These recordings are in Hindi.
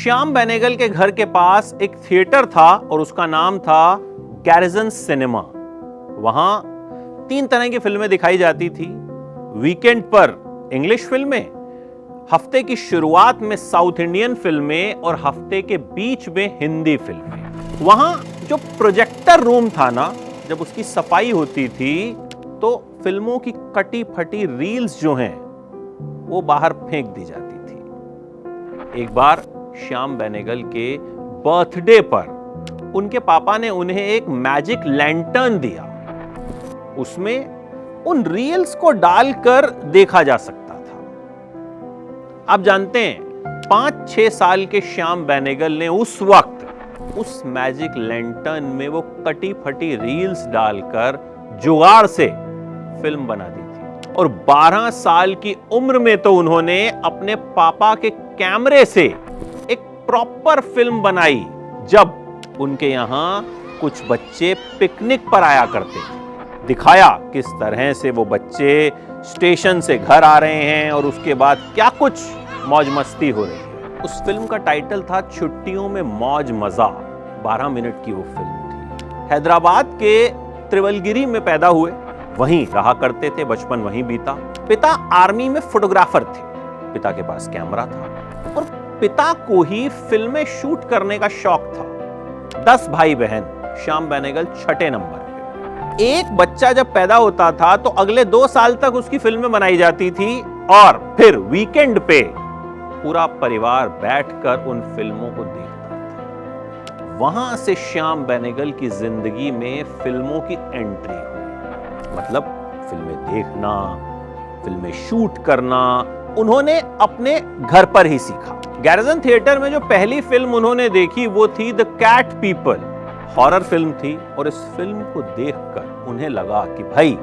श्याम बेनेगल के घर के पास एक थिएटर था और उसका नाम था गैरिसन सिनेमा। वहां 3 तरह की फिल्में दिखाई जाती थी। वीकेंड पर इंग्लिश फिल्में, हफ्ते की शुरुआत में साउथ इंडियन फिल्में और हफ्ते के बीच में हिंदी फिल्में। वहां जो प्रोजेक्टर रूम था ना, जब उसकी सफाई होती थी तो फिल्मों की कटी फटी रील्स जो हैं वो बाहर फेंक दी जाती थी। एक बार श्याम बेनेगल के बर्थडे पर उनके पापा ने उन्हें एक मैजिक लैंटर्न दिया। उसमें उन रील्स को डालकर देखा जा सकता था। आप जानते हैं 5-6 साल के श्याम बेनेगल ने उस वक्त उस मैजिक लैंटर्न में वो कटी फटी रील्स डालकर जुगाड़ से फिल्म बना दी थी। और 12 साल की उम्र में तो उन्होंने अपने पापा के कैमरे से एक प्रॉपर फिल्म बनाई, जब उनके यहां कुछ बच्चे पिकनिक पर आया करते थे। दिखाया किस तरह से वो बच्चे स्टेशन से घर आ रहे हैं और उसके बाद क्या कुछ मौज मस्ती हो रही है। उस फिल्म का टाइटल था छुट्टियों में मौज मजा। 12 मिनट की वो फिल्म थी। हैदराबाद के त्रिवलगिरी में पैदा हुए, वहीं रहा करते थे, बचपन वहीं बीता। पिता आर्मी में फोटोग्राफर थे, पिता के पास कैमरा था और पिता को ही फिल्में शूट करने का शौक था। 10 भाई बहन, श्याम बेनेगल छठे नंबर पे। एक बच्चा जब पैदा होता था तो अगले 2 साल तक उसकी फिल्में बनाई जाती थी और फिर वीकेंड पे पूरा परिवार बैठकर उन फिल्मों को देखता था। वहां से श्याम बेनेगल की जिंदगी में फिल्मों की एंट्री हुई। मतलब फिल्में देखना, फिल्में शूट करना उन्होंने अपने घर पर ही सीखा। गैरिसन थिएटर में जो पहली फिल्म उन्होंने देखी वो थी the cat people. Horror film थी और इस फिल्म को देखकर उन्हें लगा कि भाई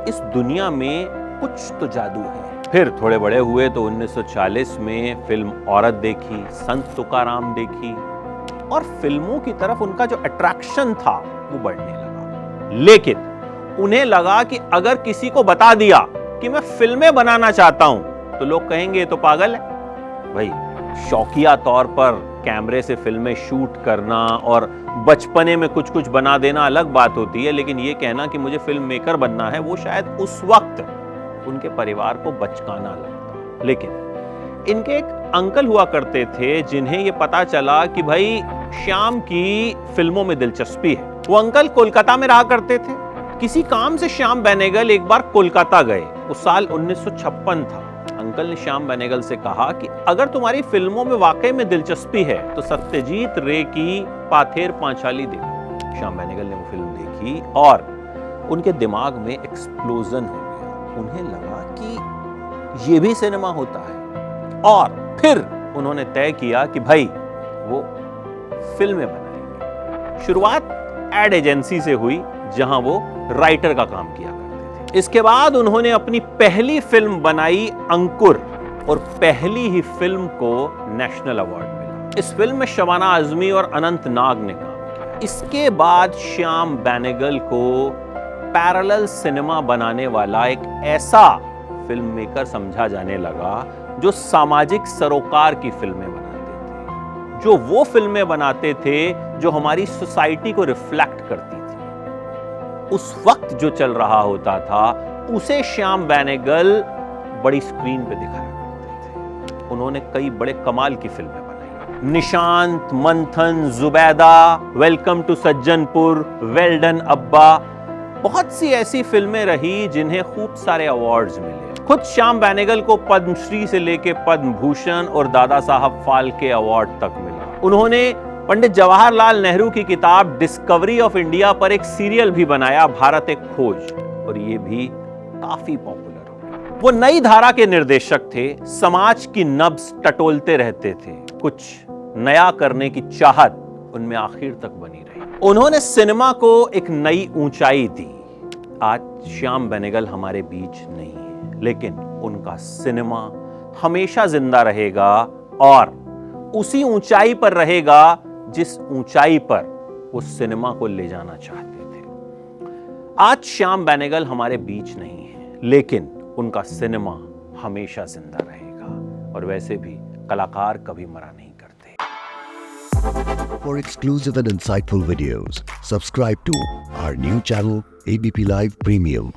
इस दुनिया में कुछ तो जादू है। फिर थोड़े बड़े हुए तो 1940 में फिल्म औरत देखी, संत तुकाराम देखी और फिल्मों की तरफ उनका जो अट्रैक्शन था वो बढ़ने लगा। लेकिन उन्हें लगा कि अगर किसी को बता दिया कि मैं फिल्में बनाना चाहता हूं तो लोग कहेंगे ये तो पागल है। भाई शौकिया तौर पर कैमरे से फिल्में शूट करना और बचपने में कुछ कुछ बना देना अलग बात होती है, लेकिन ये कहना कि मुझे फिल्म मेकर बनना है वो शायद उस वक्त उनके परिवार को बचकाना लगता। लेकिन इनके एक अंकल हुआ करते थे जिन्हें ये पता चला कि भाई श्याम की फिल्मों में दिलचस्पी है। वो अंकल कोलकाता में रहा करते थे। किसी काम से श्याम बेनेगल एक बार कोलकाता गए। उस साल 1956 था। अंकल ने श्याम बेनेगल से कहा कि अगर तुम्हारी फिल्मों में वाकई में दिलचस्पी है तो सत्यजीत रे की पाथेर पांचाली देखो। श्याम बेनेगल ने वो फिल्म देखी और उनके दिमाग में एक्सप्लोजन हो गया। उन्हें लगा कि ये भी सिनेमा होता है और फिर उन्होंने तय किया कि भाई वो फिल्में बनाएंगे। शुरुआत एड एजेंसी से हुई जहां वो राइटर का काम किया करते थे। इसके बाद उन्होंने अपनी पहली फिल्म बनाई अंकुर और पहली ही फिल्म को नेशनल अवार्ड मिला। इस फिल्म में शबाना आजमी और अनंत नाग ने काम किया। इसके बाद श्याम बेनेगल को पैरेलल सिनेमा बनाने वाला एक ऐसा फिल्म मेकर समझा जाने लगा जो सामाजिक सरोकार की फिल्में बनाते थे, जो वो फिल्में बनाते थे जो हमारी सोसाइटी को रिफ्लेक्ट करती थी। उस वक्त जो चल रहा होता था उसे श्याम बेनेगल बड़ी स्क्रीन पे दिखाया करते थे। उन्होंने कई बड़े कमाल की फिल्में बनाई। Nishant, Manthan, Zubeidaa, welcome to Sajjanpur, well done Abba, बहुत सी ऐसी फिल्में रही जिन्हें खूब सारे अवार्ड्स मिले। खुद श्याम बेनेगल को पद्मश्री से लेकर पद्म भूषण और दादा साहब फाल्के अवार्ड तक मिला। उन्होंने पंडित जवाहरलाल नेहरू की किताब डिस्कवरी ऑफ इंडिया पर एक सीरियल भी बनाया, भारत एक खोज, और ये भी काफी पॉपुलर हो गया। वो नई धारा के निर्देशक थे, समाज की नब्ज टटोलते रहते थे। कुछ नया करने की चाहत उनमें आखिर तक बनी रही। उन्होंने सिनेमा को एक नई ऊंचाई दी। आज श्याम बेनेगल हमारे बीच नहीं है, लेकिन उनका सिनेमा हमेशा जिंदा रहेगा और उसी ऊंचाई पर रहेगा जिस ऊंचाई पर वो सिनेमा को ले जाना चाहते थे। आज श्याम बेनेगल हमारे बीच नहीं है, लेकिन उनका सिनेमा हमेशा जिंदा रहेगा। और वैसे भी कलाकार कभी मरा नहीं करते। For exclusive and insightful videos, subscribe to our new channel ABP Live Premium.